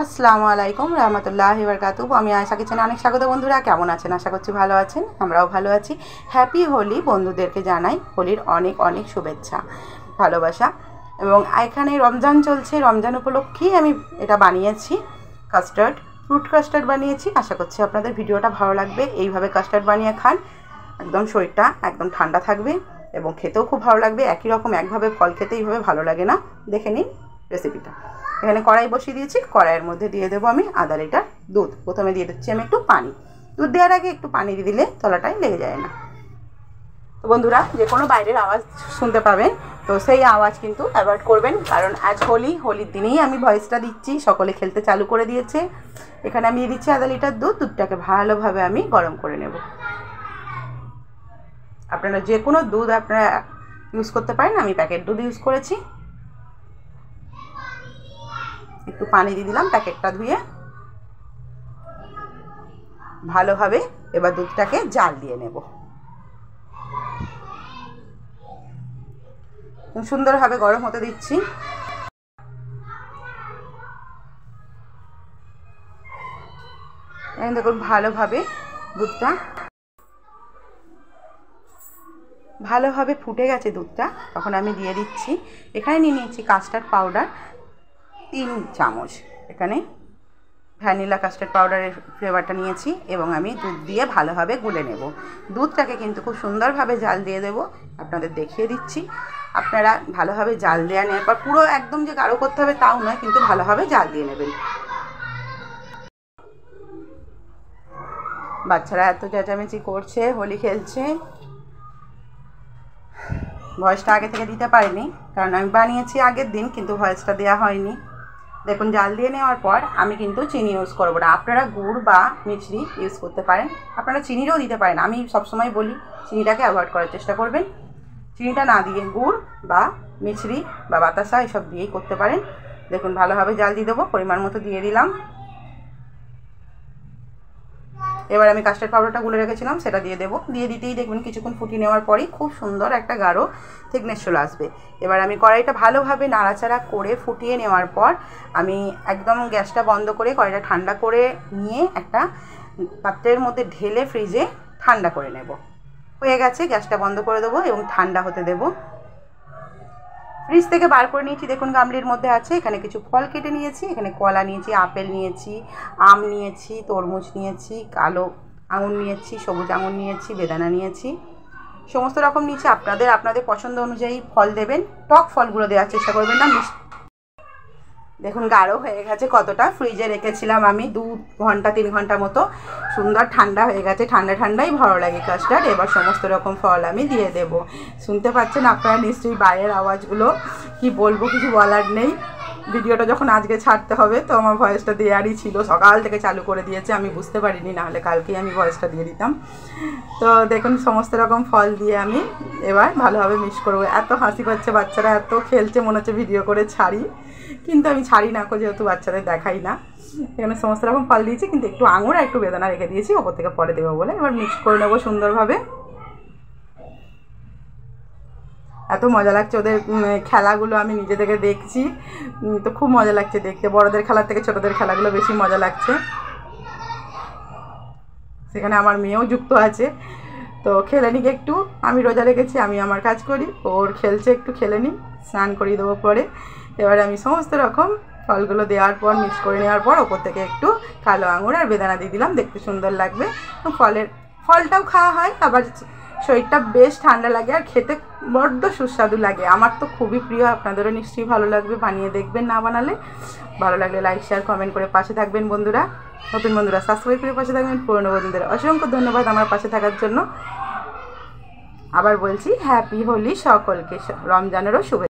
আসসালামু আলাইকুম রহমতুল্লাহি বারাকাতুহু। আমি আয়েশা কিচেনে অনেক স্বাগত। বন্ধুরা কেমন আছেন? আশা করছি ভালো আছেন, আমরাও ভালো আছি। হ্যাপি হোলি। বন্ধুদেরকে জানাই হোলির অনেক অনেক শুভেচ্ছা, ভালোবাসা। এবং এখানে রমজান চলছে, রমজান উপলক্ষেই আমি এটা বানিয়েছি, কাস্টার্ড, ফ্রুট কাস্টার্ড বানিয়েছি। আশা করছি আপনাদের ভিডিওটা ভালো লাগবে। এইভাবে কাস্টার্ড বানিয়ে খান, একদম শরীরটা একদম ঠান্ডা থাকবে এবং খেতেও খুব ভালো লাগবে। একই রকম একভাবে ফল খেতে এইভাবে ভালো লাগে না। দেখে নিন রেসিপিটা। এখানে কড়াই বসিয়ে দিয়েছি, কড়াইয়ের মধ্যে দিয়ে দেবো আমি আধা লিটার দুধ। প্রথমে দিয়ে দিচ্ছি আমি একটু পানি। দুধ দেওয়ার আগে একটু পানি দিয়ে দিলে তলাটায় লেগে যায় না। তো বন্ধুরা, যে কোনো বাইরের আওয়াজ শুনতে পাবেন, তো সেই আওয়াজ কিন্তু অ্যাভয়েড করবেন, কারণ আজ হোলির দিনেই আমি ভয়েসটা দিচ্ছি। সকলে খেলতে চালু করে দিয়েছে। এখানে আমি দিয়ে দিচ্ছি আধা লিটার দুধ। দুধটাকে ভালোভাবে আমি গরম করে নেব। আপনারা যে কোনো দুধ আপনারা ইউজ করতে পারেন, আমি প্যাকেট দুধ ইউজ করেছি। একটু পানি দিয়ে দিলাম প্যাকেটটা ধুয়ে। ভালোভাবে এবার দুধটাকে জাল দিয়ে নেব। সুন্দরভাবে গরম হতে দিচ্ছি। দেখুন ভালোভাবে দুধটা ভালোভাবে ফুটে গেছে দুধটা। তখন আমি দিয়ে দিচ্ছি, এখানে নিয়ে নিয়েছি কাস্টার্ড পাউডার 3 চামচ। এখানে ভ্যানিলা কাস্টার্ড পাউডারের ফ্লেভারটা নিয়েছি এবং আমি দুধ দিয়ে ভালোভাবে গুলে নেব। দুধটাকে কিন্তু খুব সুন্দরভাবে জাল দিয়ে দেব, আপনাদের দেখিয়ে দিচ্ছি। আপনারা ভালোভাবে জাল দেওয়া নেওয়ার পর, পুরো একদম যে গাঢ় করতে হবে তাও নয়, কিন্তু ভালোভাবে জাল দিয়ে নেবেন। বাচ্চারা এত চেঁচামেচি করছে, হোলি খেলছে। ভয়েসটা আগে থেকে দিতে পারিনি, কারণ আমি বানিয়েছি আগের দিন, কিন্তু ভয়েসটা দেওয়া হয়নি। দেখুন জাল দিয়ে নেওয়ার পর আমি কিন্তু চিনি ইউজ করবো না। আপনারা গুড় বা মিছরি ইউজ করতে পারেন, আপনারা চিনিরও দিতে পারেন। আমি সবসময় বলি চিনিটাকে অ্যাভয়েড করার চেষ্টা করবেন। চিনিটা না দিয়ে গুড় বা মিছরি বা বাতাসা এসব দিয়েই করতে পারেন। দেখুন ভালোভাবে জাল দিয়ে দেবো, পরিমাণ মতো দিয়ে দিলাম। এবার আমি কাস্টার্ড পাউডারটা গুলে রেখেছিলাম, সেটা দিয়ে দেবো। দিয়ে দিতেই দেখবেন কিছুক্ষণ ফুটিয়ে নেওয়ার পরই খুব সুন্দর একটা গাঢ় থিকনেস চলে আসবে। এবার আমি কড়াইটা ভালোভাবে নাড়াচাড়া করে ফুটিয়ে নেওয়ার পর আমি একদম গ্যাসটা বন্ধ করে কড়াইটা ঠান্ডা করে নিয়ে একটা পাত্রের মধ্যে ঢেলে ফ্রিজে ঠান্ডা করে নেব। হয়ে গেছে, গ্যাসটা বন্ধ করে দেবো এবং ঠান্ডা হতে দেবো। ফ্রিজ থেকে বার করে নিয়েছি, দেখুন গামলির মধ্যে আছে। এখানে কিছু ফল কেটে নিয়েছি, এখানে কলা নিয়েছি, আপেল নিয়েছি, আম নিয়েছি, তরমুজ নিয়েছি, কালো আঙুর নিয়েছি, সবুজ আঙুর নিয়েছি, বেদানা নিয়েছি, সমস্ত রকম নিয়েছি। আপনাদের পছন্দ অনুযায়ী ফল দেবেন। টক ফলগুলো দেওয়ার চেষ্টা করবেন না। দেখুন গাঢ় হয়ে গেছে কতটা। ফ্রিজে রেখেছিলাম আমি 2 ঘন্টা 3 ঘন্টা মতো, সুন্দর ঠান্ডা হয়ে গেছে। ঠান্ডা ঠান্ডাই ভালো লাগে কাস্টার্ড। এবার সমস্ত রকম ফল আমি দিয়ে দেব। শুনতে পাচ্ছেন আপনারা নিশ্চয়ই বাইরের আওয়াজগুলো, কি বলবো, কিছু বলার নেই। ভিডিওটা যখন আজকে ছাড়তে হবে, তো আমার ভয়েসটা দেওয়ারই ছিল। সকাল থেকে চালু করে দিয়েছে, আমি বুঝতে পারিনি, নাহলে কালকেই আমি ভয়েসটা দিয়ে দিতাম। তো দেখুন সমস্ত রকম ফল দিয়ে আমি এবার ভালোভাবে মিক্স করবো। এত হাসি পাচ্ছে, বাচ্চারা এত খেলছে, মনে হচ্ছে ভিডিও করে ছাড়ি, কিন্তু আমি ছাড়ি না, যেহেতু বাচ্চাদের দেখাই না। এখানে সমস্ত রকম ফল দিয়েছি, কিন্তু একটু আঙুর আর একটু বেদানা রেখে দিয়েছি ওপর থেকে পরে দেবো বলে। এবার মিক্স করে নেবো সুন্দরভাবে। এত মজা লাগছে ওদের খেলাগুলো, আমি নিজে থেকে দেখছি, তো খুব মজা লাগছে দেখতে। বড়দের খেলার থেকে ছোটদের খেলাগুলো বেশি মজা লাগছে। সেখানে আমার মেয়েও যুক্ত আছে, তো খেলে নিক একটু। আমি রোজা রেখেছি, আমি আমার কাজ করি, ওর খেলছে, একটু খেলে নিই, স্নান করিয়ে দেবো পরে। এবার আমি সমস্ত রকম ফলগুলো দেওয়ার পর মিক্স করে নেওয়ার পর ওপর থেকে একটু কালো আঙুর আর বেদানা দিয়ে দিলাম, দেখতে সুন্দর লাগবে। ফলটাও খাওয়া হয়, আবার শরীরটা বেশ ঠান্ডা লাগে আর খেতে বড্ড সুস্বাদু লাগে। আমার তো খুবই প্রিয়, আপনাদেরও নিশ্চয়ই ভালো লাগবে। বানিয়ে দেখবেন, না বানালে। ভালো লাগলে লাইক শেয়ার কমেন্ট করে পাশে থাকবেন বন্ধুরা। নতুন বন্ধুরা সাবস্ক্রাইব করে পাশে থাকবেন। পুরনো বন্ধুদের অসংখ্য ধন্যবাদ আমার পাশে থাকার জন্য। আবার বলছি হ্যাপি হোলি সকলকে, রমজানেরও শুভেচ্ছা।